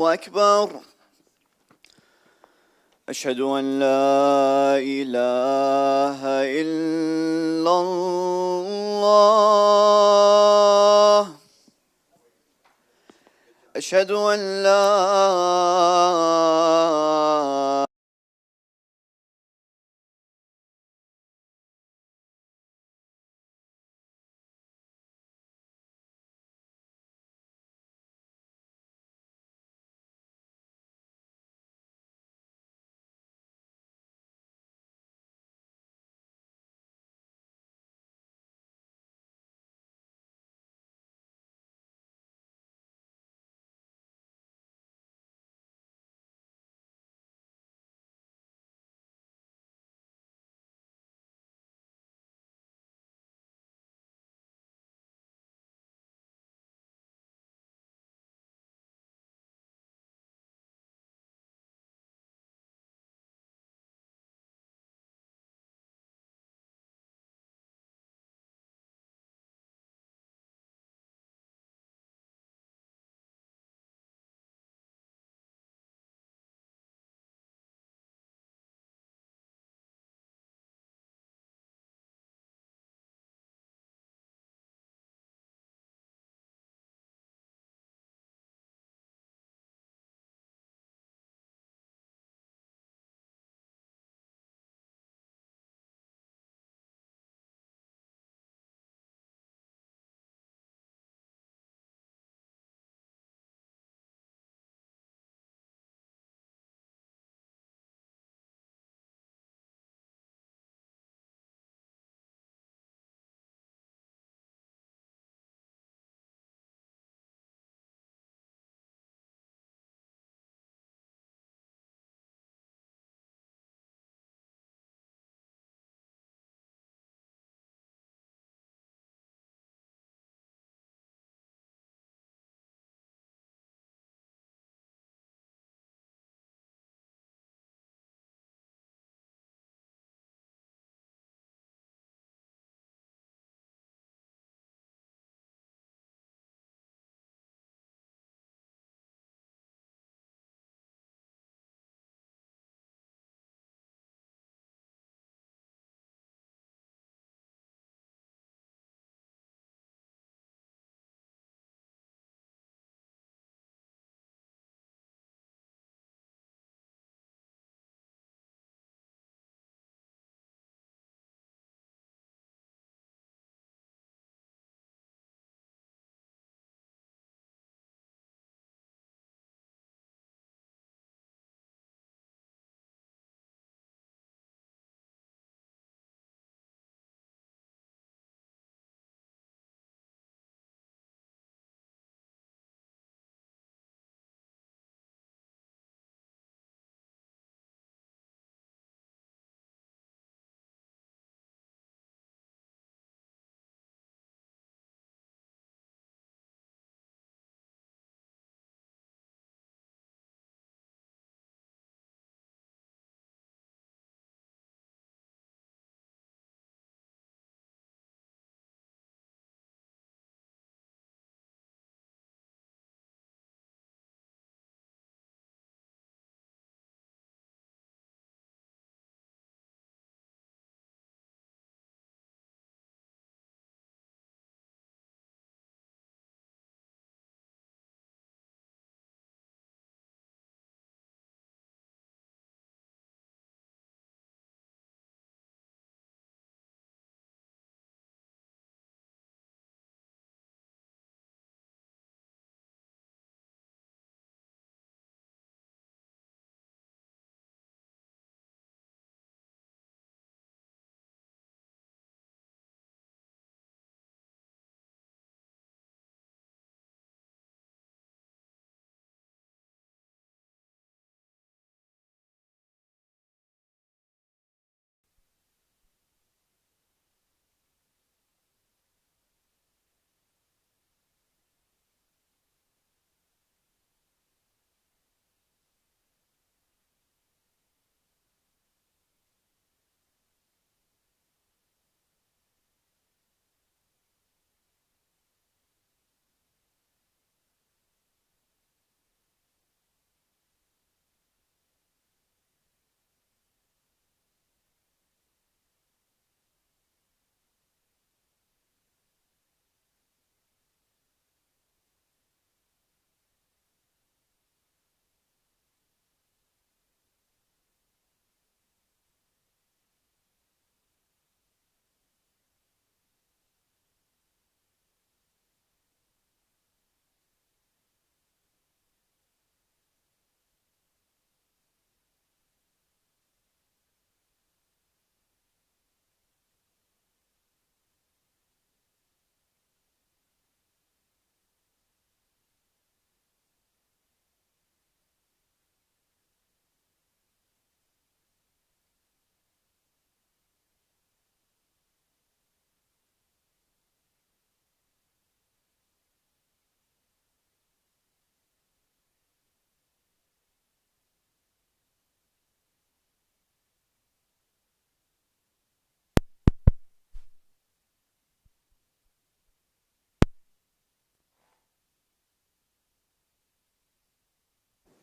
أكبر. أشهد أن لا إله إلا الله. أشهد أن لا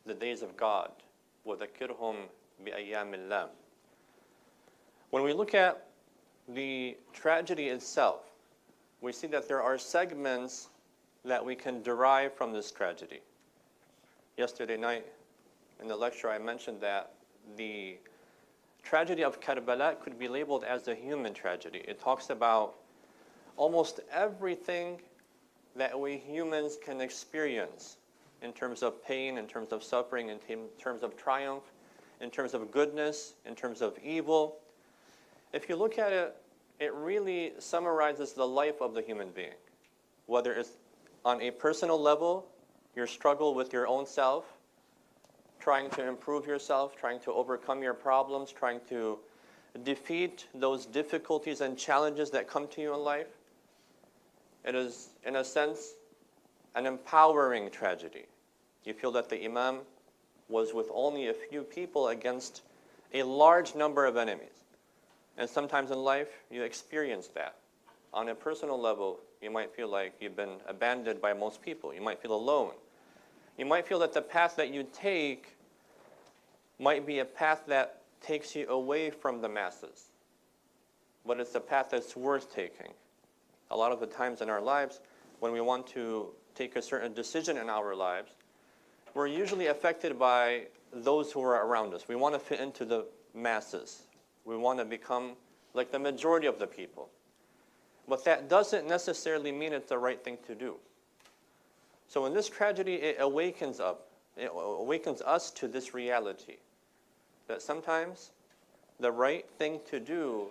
the days of God. وَذَكِّرْهُمْ بِأَيَّامِ اللَّهِ. When we look at the tragedy itself, we see that there are segments that we can derive from this tragedy. Yesterday night in the lecture I mentioned that the tragedy of Karbala could be labeled as a human tragedy. It talks about almost everything that we humans can experience in terms of pain, in terms of suffering, in terms of triumph, in terms of goodness, in terms of evil. If you look at it, it really summarizes the life of the human being. Whether it's on a personal level, your struggle with your own self, trying to improve yourself, trying to overcome your problems, trying to defeat those difficulties and challenges that come to you in life. It is, in a sense, an empowering tragedy. You feel that the Imam was with only a few people against a large number of enemies. And sometimes in life, you experience that. On a personal level, you might feel like you've been abandoned by most people. You might feel alone. You might feel that the path that you take might be a path that takes you away from the masses. But it's a path that's worth taking. A lot of the times in our lives, when we want to take a certain decision in our lives, we're usually affected by those who are around us. We want to fit into the masses. We want to become like the majority of the people. But that doesn't necessarily mean it's the right thing to do. So in this tragedy, it awakens us to this reality that sometimes the right thing to do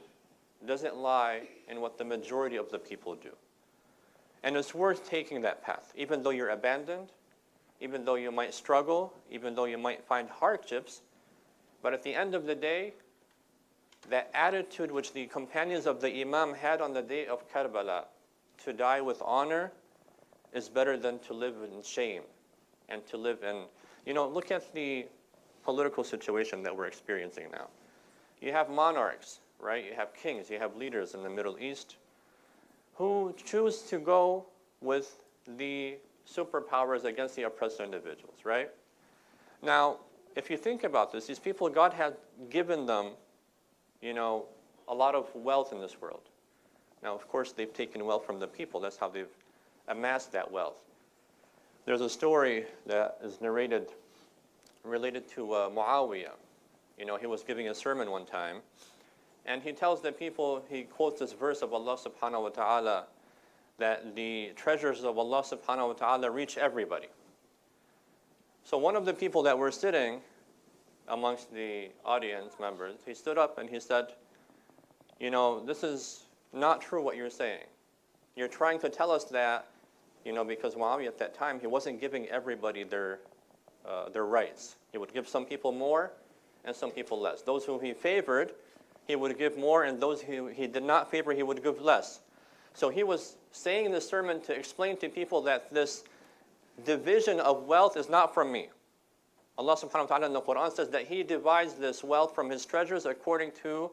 doesn't lie in what the majority of the people do. And it's worth taking that path, even though you're abandoned, even though you might struggle, even though you might find hardships. But at the end of the day, that attitude which the companions of the Imam had on the day of Karbala, to die with honor, is better than to live in shame and to live in, look at the political situation that we're experiencing now. You have monarchs, right? You have kings, you have leaders in the Middle East who choose to go with the superpowers against the oppressed individuals, right? Now, if you think about this, these people, God had given them, a lot of wealth in this world. Now, of course, they've taken wealth from the people. That's how they've amassed that wealth. There's a story that is narrated related to Muawiyah. He was giving a sermon one time, and he tells the people, he quotes this verse of Allah subhanahu wa ta'ala, that the treasures of Allah subhanahu wa ta'ala reach everybody. So one of the people that were sitting amongst the audience members, he stood up and he said, this is not true what you're saying. You're trying to tell us that, because Muawiyah at that time, he wasn't giving everybody their rights. He would give some people more and some people less. Those who he favored, he would give more, and those who he did not favor, he would give less. So he was saying in the sermon to explain to people that this division of wealth is not from me. Allah subhanahu wa ta'ala in the Quran says that he divides this wealth from his treasures according to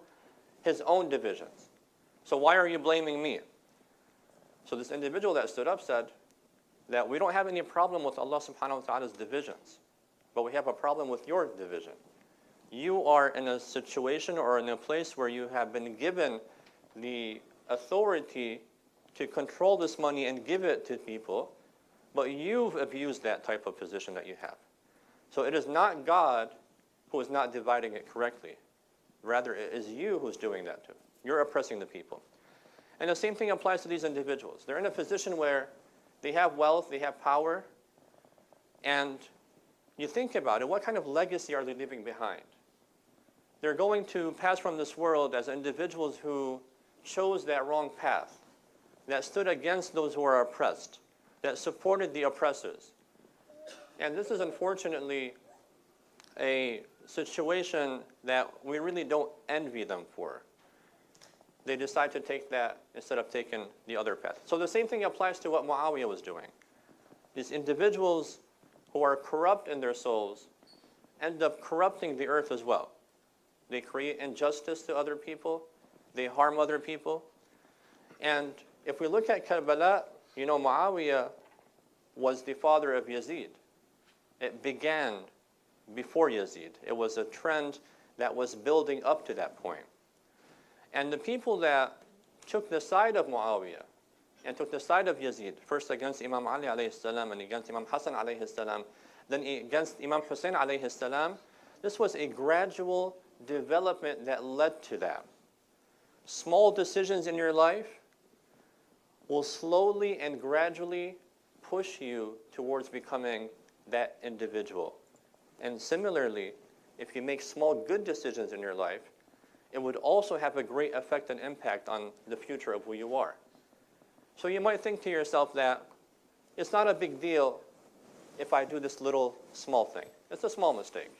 his own divisions. So why are you blaming me? So this individual that stood up said that we don't have any problem with Allah subhanahu wa ta'ala's divisions, but we have a problem with your division. You are in a situation or in a place where you have been given the authority to control this money and give it to people, but you've abused that type of position that you have. So it is not God who is not dividing it correctly. Rather, it is you who's doing that too. You're oppressing the people. And the same thing applies to these individuals. They're in a position where they have wealth, they have power, and you think about it, what kind of legacy are they leaving behind? They're going to pass from this world as individuals who chose that wrong path, that stood against those who are oppressed, that supported the oppressors. And this is unfortunately a situation that we really don't envy them for. They decide to take that instead of taking the other path. So the same thing applies to what Muawiyah was doing. These individuals who are corrupt in their souls end up corrupting the earth as well. They create injustice to other people. They harm other people. And if we look at Karbala, Muawiyah was the father of Yazid. It began before Yazid. It was a trend that was building up to that point. And the people that took the side of Muawiyah and took the side of Yazid, first against Imam Ali alayhi salam and against Imam Hassan alayhi salam, then against Imam Hussein alayhi salam, this was a gradual development that led to that. Small decisions in your life will slowly and gradually push you towards becoming that individual. And similarly, if you make small good decisions in your life, it would also have a great effect and impact on the future of who you are. So you might think to yourself that it's not a big deal if I do this little small thing. It's a small mistake.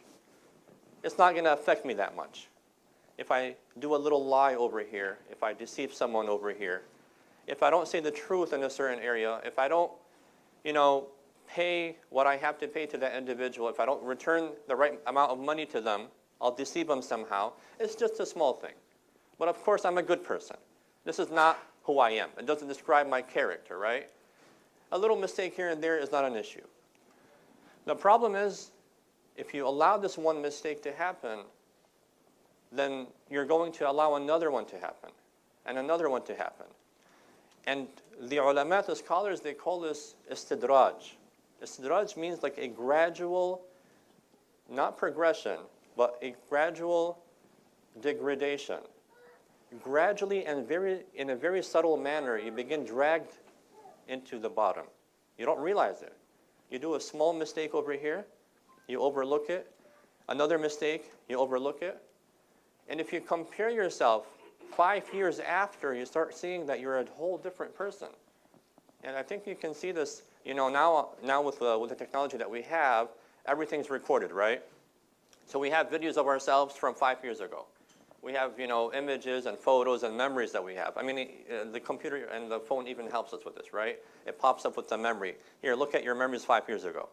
It's not going to affect me that much. If I do a little lie over here, if I deceive someone over here, if I don't say the truth in a certain area, if I don't, pay what I have to pay to that individual, if I don't return the right amount of money to them, I'll deceive them somehow. It's just a small thing. But of course, I'm a good person. This is not who I am. It doesn't describe my character, right? A little mistake here and there is not an issue. The problem is, if you allow this one mistake to happen, then you're going to allow another one to happen, and another one to happen. And the ulama, the scholars, they call this istidraj. Istidraj means like a gradual, not progression, but a gradual degradation. Gradually and in a very subtle manner, you begin dragged into the bottom. You don't realize it. You do a small mistake over here, you overlook it. Another mistake, you overlook it. And if you compare yourself 5 years after, you start seeing that you're a whole different person. And I think you can see this, now with the technology that we have, everything's recorded, right? So we have videos of ourselves from 5 years ago. We have, images and photos and memories that we have. I mean, the computer and the phone even helps us with this, right? It pops up with the memory. Here, look at your memories 5 years ago.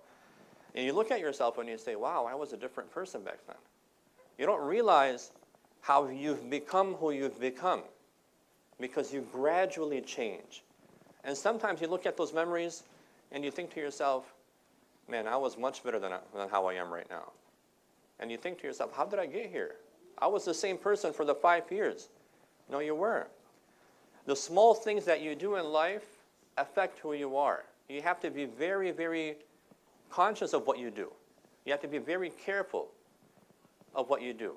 And you look at yourself and you say, wow, I was a different person back then. You don't realize how you've become who you've become because you gradually change. And sometimes you look at those memories and you think to yourself, man, I was much better than how I am right now. And you think to yourself, how did I get here? I was the same person for the 5 years. No, you weren't. The small things that you do in life affect who you are. You have to be very, very conscious of what you do. You have to be very careful of what you do.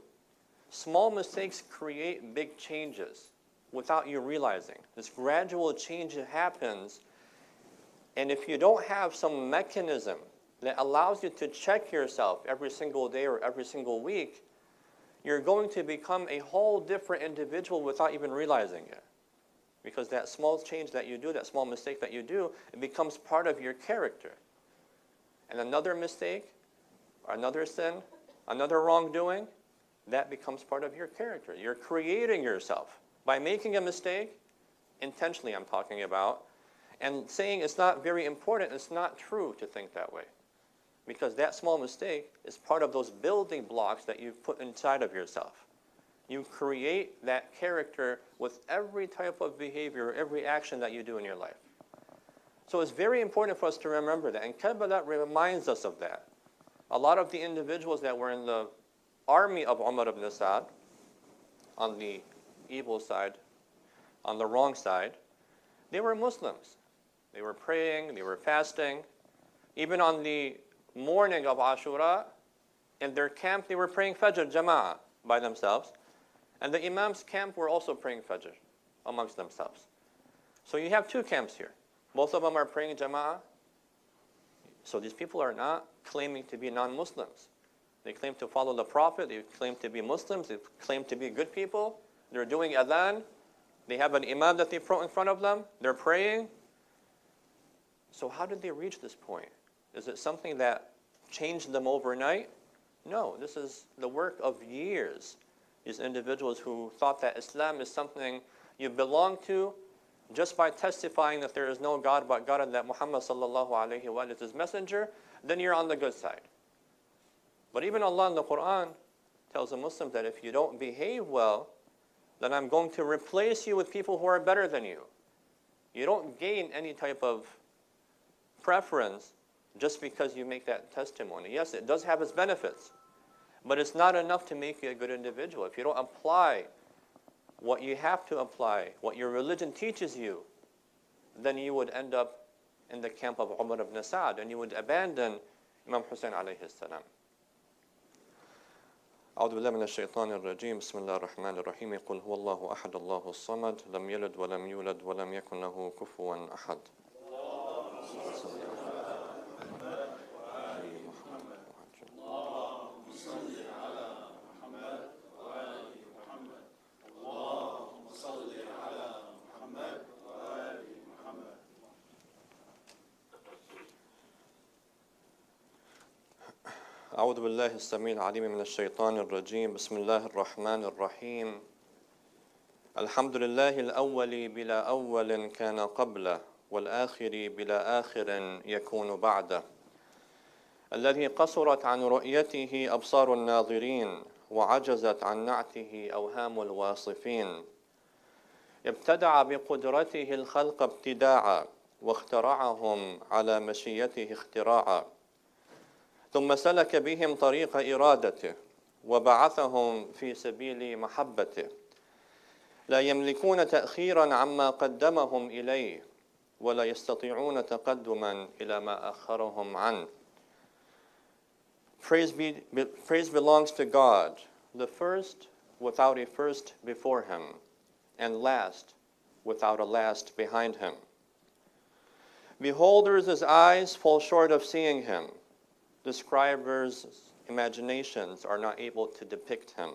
Small mistakes create big changes without you realizing. This gradual change happens, and if you don't have some mechanism that allows you to check yourself every single day or every single week, you're going to become a whole different individual without even realizing it. Because that small change that you do, that small mistake that you do, it becomes part of your character. And another mistake, or another sin, another wrongdoing, that becomes part of your character. You're creating yourself by making a mistake, intentionally I'm talking about, and saying it's not very important. It's not true to think that way. Because that small mistake is part of those building blocks that you've put inside of yourself. You create that character with every type of behavior, every action that you do in your life. So it's very important for us to remember that. And Karbala reminds us of that. A lot of the individuals that were in the army of Umar ibn Sa'd, on the evil side, on the wrong side, they were Muslims. They were praying, they were fasting. Even on the morning of Ashura, in their camp, they were praying Fajr Jama'ah by themselves. And the Imam's camp were also praying Fajr amongst themselves. So you have two camps here. Both of them are praying Jama'ah. So these people are not claiming to be non-Muslims. They claim to follow the Prophet. They claim to be Muslims. They claim to be good people. They're doing adhan. They have an imam that they put in front of them. They're praying. So how did they reach this point? Is it something that changed them overnight? No, this is the work of years. These individuals who thought that Islam is something you belong to just by testifying that there is no God but God and that Muhammad sallallahu alaihi wa sallam is his messenger, then you're on the good side. But even Allah in the Quran tells the Muslims that if you don't behave well, then I'm going to replace you with people who are better than you. You don't gain any type of preference just because you make that testimony. Yes, it does have its benefits, but it's not enough to make you a good individual. If you don't apply what you have to apply, what your religion teaches you, then you would end up in the camp of Umar ibn Sa'd, and you would abandon Imam Hussein alayhi salam. أعوذ بالله من الشيطان الرجيم بسم الله الرحمن الرحيم قل هو الله أحد الله الصمد لم يلد ولم يولد ولم يكن له كفوا أحد. أعوذ بالله السميع العليم من الشيطان الرجيم بسم الله الرحمن الرحيم الحمد لله الأول بلا أول كان قبله والآخر بلا آخر يكون بعده الذي قصرت عن رؤيته أبصار الناظرين وعجزت عن نعته أوهام الواصفين ابتدع بقدرته الخلق ابتداعا واخترعهم على مشيته اختراعا ثم سلك بهم طريق إرادته وبعثهم في سبيل محبته لا يملكون تأخيرا عما قدمهم إليه ولا يستطيعون تقدما إلى ما أخرهم عنه. Praise belongs to God, the first without a first before him, and last without a last behind him. Beholders' eyes fall short of seeing him. Describers' imaginations are not able to depict him.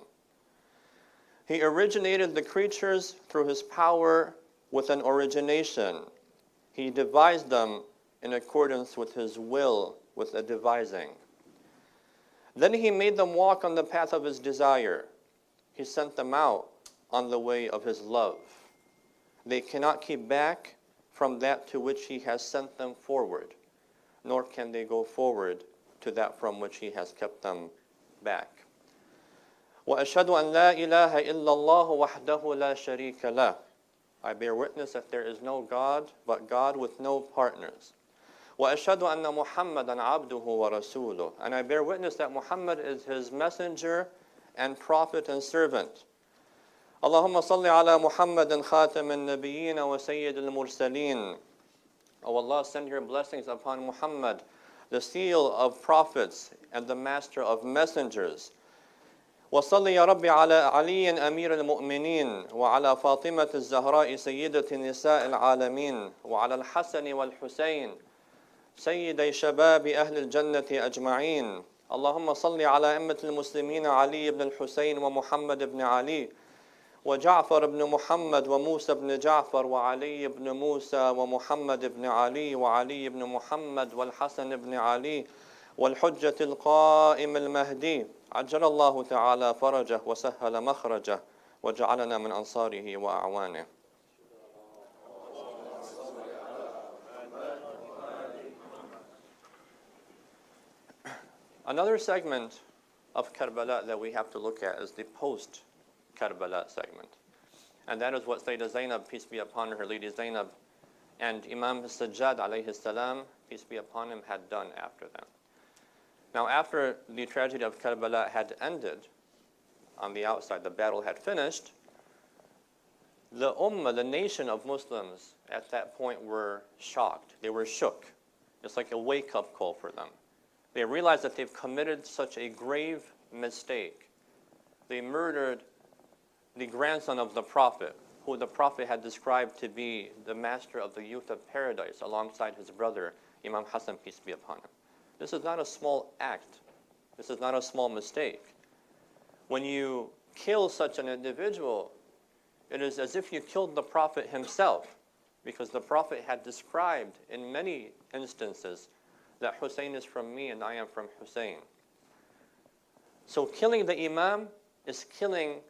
He originated the creatures through his power with an origination. He devised them in accordance with his will with a devising. Then he made them walk on the path of his desire. He sent them out on the way of his love. They cannot keep back from that to which he has sent them forward, nor can they go forward to that from which he has kept them back. وَأَشْهَدُ أَنْ لَا إِلَهَ إِلَّا اللَّهُ وَحْدَهُ لَا شَرِيكَ لَهُ. I bear witness that there is no God but God with no partners. وَأَشْهَدُ أَنَّ مُحَمَّدًا عَبْدُهُ وَرَسُولُهُ. And I bear witness that Muhammad is his messenger and prophet and servant. اللهم صل على محمد خاتم النبيين وسيد المرسلين. O Allah, send your blessings upon Muhammad, the seal of prophets and the master of messengers. وصل يا رب على علي أمير المؤمنين وعلى فاطمة الزهراء سيدة نساء العالمين وعلى الحسن والحسين سيدي شباب أهل الجنة أجمعين. اللهم صل على أئمة المسلمين علي بن الحسين ومحمد بن علي وجعفر بن محمد وموسى بن جعفر وعلي بن موسى ومحمد بن علي وعلي بن محمد والحسن بن علي والحجة القائم المهدي عجل الله تعالى فرجه وسهل مخرجه وجعلنا من أنصاره وأعوانه. Another segment of Karbala that we have to look at is the post-Karbala segment. And that is what Sayyidah Zainab, peace be upon her, Lady Zainab, and Imam Sajjad, alayhi salam, peace be upon him, had done after them. Now, after the tragedy of Karbala had ended, on the outside, the battle had finished, the ummah, the nation of Muslims, at that point were shocked. They were shook. It's like a wake-up call for them. They realized that they've committed such a grave mistake. They murdered the grandson of the Prophet, who the Prophet had described to be the master of the youth of paradise, alongside his brother, Imam Hassan, peace be upon him. This is not a small act. This is not a small mistake. When you kill such an individual, it is as if you killed the Prophet himself, because the Prophet had described in many instances that Hussein is from me and I am from Hussein. So killing the Imam is killing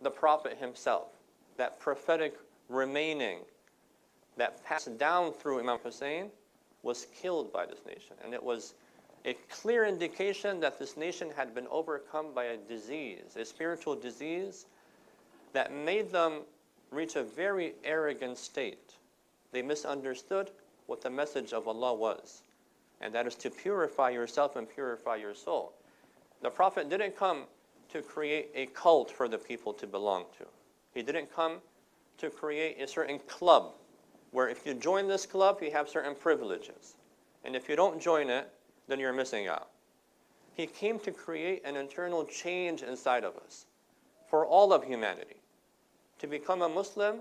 the Prophet himself. That prophetic remaining that passed down through Imam Hussein was killed by this nation. And it was a clear indication that this nation had been overcome by a disease, a spiritual disease that made them reach a very arrogant state. They misunderstood what the message of Allah was. and that is to purify yourself and purify your soul. The Prophet didn't come to create a cult for the people to belong to. He didn't come to create a certain club where if you join this club, you have certain privileges. And if you don't join it, then you're missing out. He came to create an internal change inside of us for all of humanity. To become a Muslim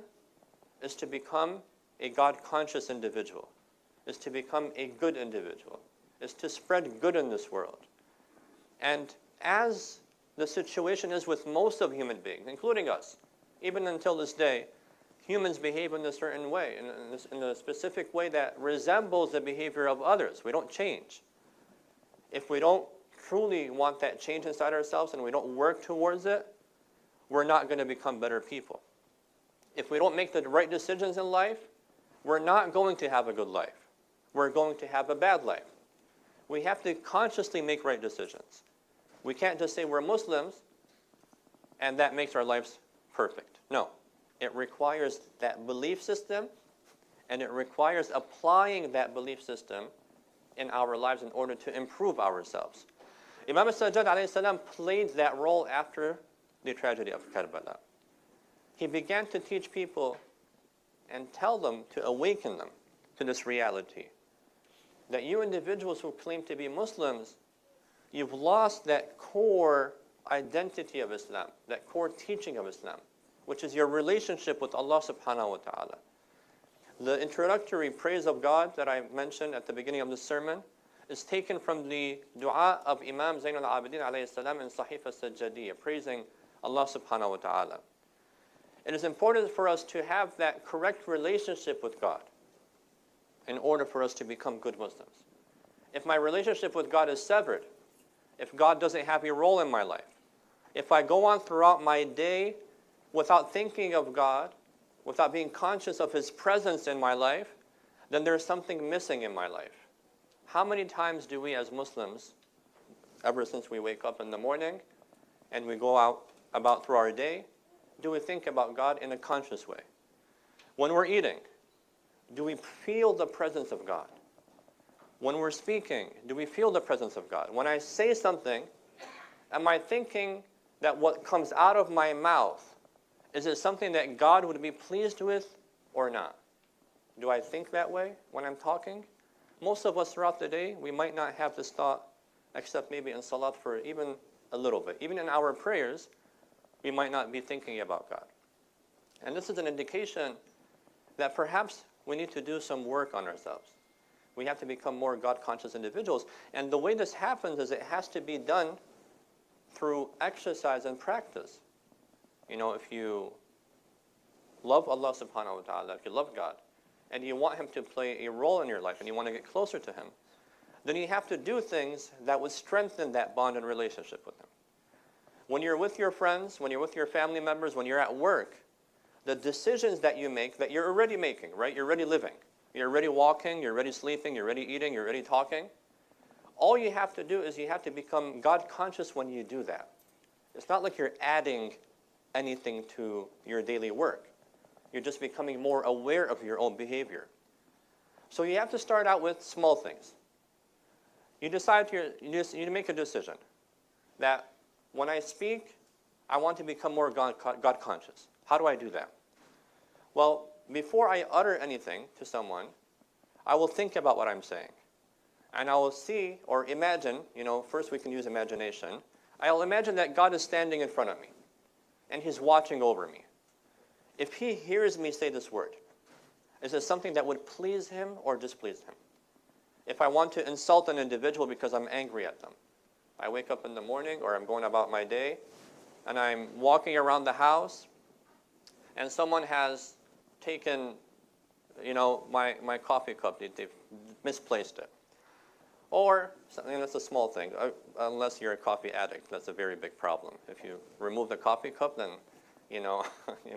is to become a God-conscious individual, is to become a good individual, is to spread good in this world. And as the situation is with most of human beings, including us, even until this day, humans behave in a certain way, in a specific way that resembles the behavior of others. We don't change. If we don't truly want that change inside ourselves and we don't work towards it, we're not going to become better people. If we don't make the right decisions in life, we're not going to have a good life. We're going to have a bad life. We have to consciously make right decisions. We can't just say we're Muslims and that makes our lives perfect. No. It requires that belief system, and it requires applying that belief system in our lives in order to improve ourselves. Imam al-Sajjad alayhi salam played that role after the tragedy of Karbala. He began to teach people and tell them to awaken them to this reality. That you individuals who claim to be Muslims, you've lost that core identity of Islam, that core teaching of Islam, which is your relationship with Allah subhanahu wa ta'ala. The introductory praise of God that I mentioned at the beginning of the sermon is taken from the dua of Imam Zain al-Abidin alayhi salam in Sahifa Sajjadiyya, praising Allah subhanahu wa ta'ala. It is important for us to have that correct relationship with God in order for us to become good Muslims. If my relationship with God is severed, if God doesn't have a role in my life, if I go on throughout my day without thinking of God, without being conscious of His presence in my life, then there's something missing in my life. How many times do we as Muslims, ever since we wake up in the morning and we go out about through our day, do we think about God in a conscious way? When we're eating, do we feel the presence of God? When we're speaking, do we feel the presence of God? When I say something, am I thinking that what comes out of my mouth, is it something that God would be pleased with or not? Do I think that way when I'm talking? Most of us throughout the day, we might not have this thought, except maybe in salat for even a little bit. Even in our prayers, we might not be thinking about God. And this is an indication that perhaps we need to do some work on ourselves. We have to become more God-conscious individuals. And the way this happens is it has to be done through exercise and practice. You know, if you love Allah subhanahu wa ta'ala, if you love God, and you want Him to play a role in your life, and you want to get closer to Him, then you have to do things that would strengthen that bond and relationship with Him. When you're with your friends, when you're with your family members, when you're at work, the decisions that you make, that you're already making, right? You're already living. You're already walking, you're already sleeping, you're already eating, you're already talking. All you have to do is you have to become God-conscious when you do that. It's not like you're adding anything to your daily work. You're just becoming more aware of your own behavior. So you have to start out with small things. You decide you make a decision that when I speak, I want to become more God-conscious. How do I do that? Well, before I utter anything to someone, I will think about what I'm saying. And I will see or imagine, first we can use imagination. I'll imagine that God is standing in front of me, and He's watching over me. If He hears me say this word, is it something that would please Him or displease Him? If I want to insult an individual because I'm angry at them, I wake up in the morning or I'm going about my day, and I'm walking around the house, and someone has taken, my coffee cup, they've misplaced it. Or, something that's a small thing, unless you're a coffee addict, that's a very big problem. If you remove the coffee cup, then, you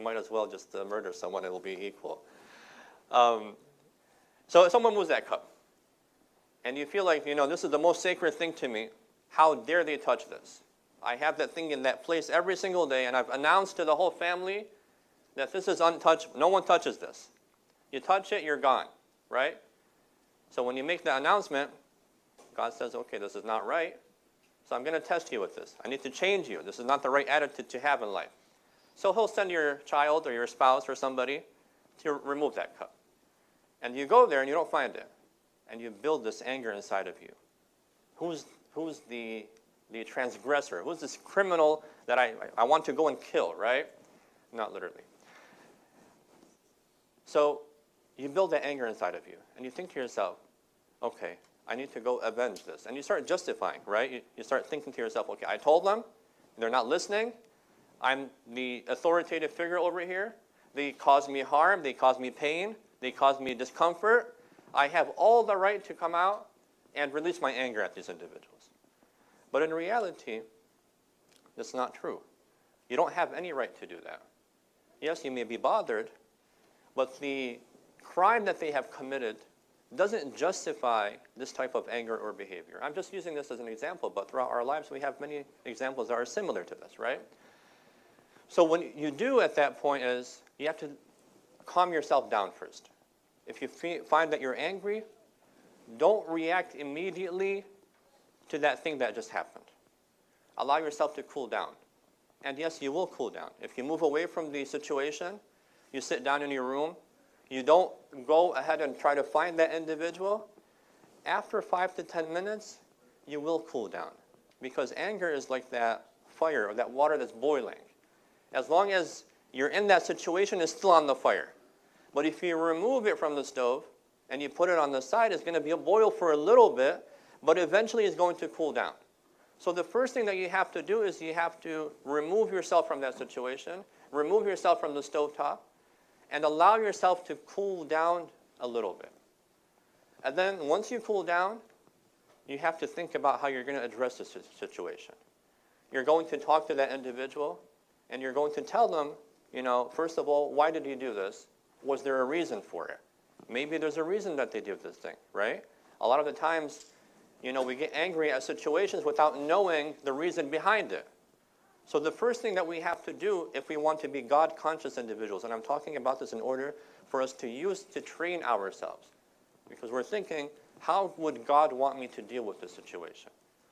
might as well just murder someone, it'll be equal. So if someone moves that cup, and you feel like, this is the most sacred thing to me, how dare they touch this? I have that thing in that place every single day, and I've announced to the whole family that this is untouched, no one touches this. You touch it, you're gone, right? So when you make the announcement, God says, okay, this is not right, so I'm going to test you with this. I need to change you. This is not the right attitude to have in life. So he'll send your child or your spouse or somebody to remove that cup. And you go there and you don't find it. And you build this anger inside of you. Who's the transgressor? Who's this criminal that I want to go and kill, right? Not literally. So you build that anger inside of you. And you think to yourself, okay, I need to go avenge this. And you start justifying, right? You start thinking to yourself, okay, I told them, they're not listening. I'm the authoritative figure over here. They caused me harm. They caused me pain. They caused me discomfort. I have all the right to come out and release my anger at these individuals. But in reality, that's not true. You don't have any right to do that. Yes, you may be bothered, but the crime that they have committed doesn't justify this type of anger or behavior. I'm just using this as an example, but throughout our lives we have many examples that are similar to this, right? So what you do at that point is you have to calm yourself down first. If you find that you're angry, don't react immediately to that thing that just happened. Allow yourself to cool down. And yes, you will cool down. If you move away from the situation, you sit down in your room, you don't go ahead and try to find that individual, after 5 to 10 minutes, you will cool down. Because anger is like that fire or that water that's boiling. As long as you're in that situation, it's still on the fire. But if you remove it from the stove and you put it on the side, it's going to be a boil for a little bit, but eventually it's going to cool down. So the first thing that you have to do is you have to remove yourself from that situation, remove yourself from the stovetop, and allow yourself to cool down a little bit. And then once you cool down, you have to think about how you're going to address the situation. You're going to talk to that individual, and you're going to tell them, first of all, why did you do this? Was there a reason for it? Maybe there's a reason that they did this thing, right? A lot of the times, we get angry at situations without knowing the reason behind it. So the first thing that we have to do if we want to be God-conscious individuals, and I'm talking about this in order for us to use to train ourselves, because we're thinking, how would God want me to deal with this situation?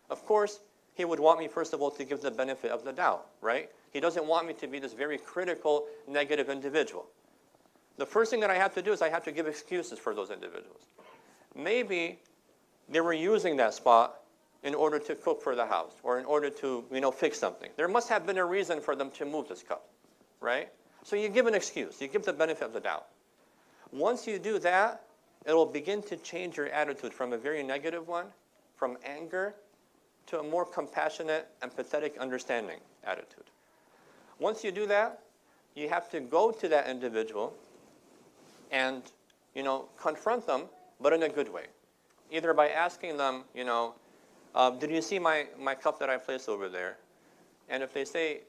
Of course, He would want me, first of all, to give the benefit of the doubt, right? He doesn't want me to be this very critical, negative individual. The first thing that I have to do is I have to give excuses for those individuals. Maybe they were using that spot in order to cook for the house or in order to, fix something. There must have been a reason for them to move this cup, right? So you give an excuse. You give the benefit of the doubt. Once you do that, it will begin to change your attitude from a very negative one, from anger, to a more compassionate, empathetic, understanding attitude. Once you do that, you have to go to that individual and, confront them, but in a good way. Either by asking them, did you see my cup that I placed over there? And if they say,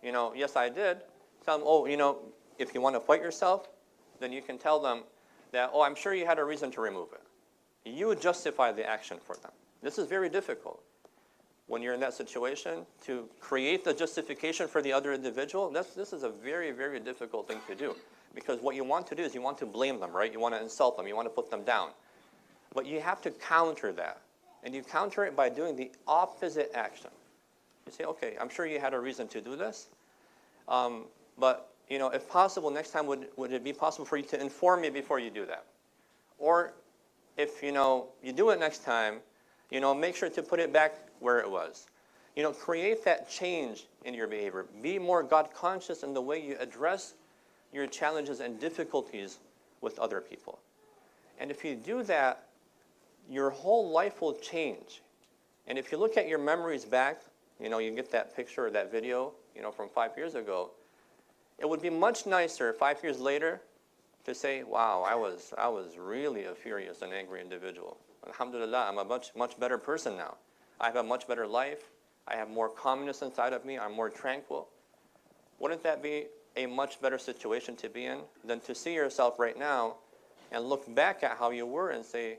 yes, I did, tell them, if you want to fight yourself, then you can tell them that, I'm sure you had a reason to remove it. You justify the action for them. This is very difficult. When you're in that situation, to create the justification for the other individual, this is a very, very difficult thing to do. Because what you want to do is you want to blame them, right? You want to insult them. You want to put them down. But you have to counter that. And you counter it by doing the opposite action. You say, okay, I'm sure you had a reason to do this. But, if possible, next time, would it be possible for you to inform me before you do that? Or if, you do it next time, make sure to put it back where it was. Create that change in your behavior. Be more God-conscious in the way you address your challenges and difficulties with other people. And if you do that, your whole life will change. And if you look at your memories back, you get that picture or that video, from 5 years ago, it would be much nicer 5 years later to say, wow, I was really a furious and angry individual. Alhamdulillah, I'm a much better person now. I have a much better life. I have more calmness inside of me. I'm more tranquil. Wouldn't that be a much better situation to be in than to see yourself right now and look back at how you were and say,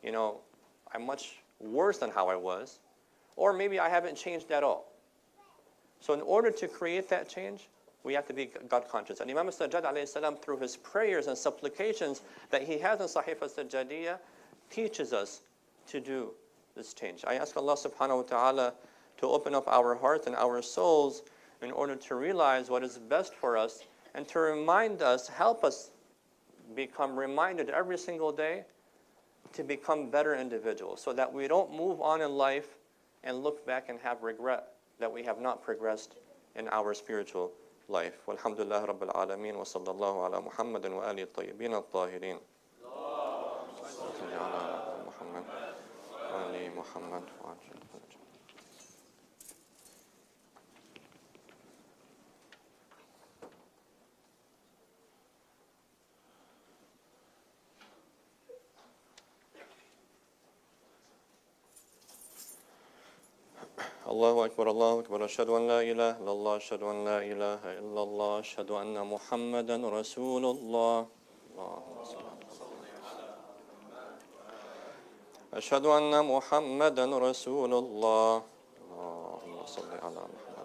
I'm much worse than how I was, or maybe I haven't changed at all. So in order to create that change, we have to be God-conscious. And Imam Sajjad alayhi salam, through his prayers and supplications that he has in Sahifa Sajjadiyya, teaches us to do this change. I ask Allah subhanahu wa ta'ala to open up our hearts and our souls in order to realize what is best for us and to remind us, help us become reminded every single day to become better individuals so that we don't move on in life and look back and have regret that we have not progressed in our spiritual life. Walhamdulillah Rabbil Alameen wa sallallahu ala Muhammadin wa alihi tayyibin al-tahirin. Muhammad. Allahu Akbar, Allahu Akbar, ashhadu an la ilaha illallah, ashhadu an la ilaha illallah, ashhadu anna Muhammadan Rasulullah. أشهد أن محمدا رسول الله اللهم صل على محمد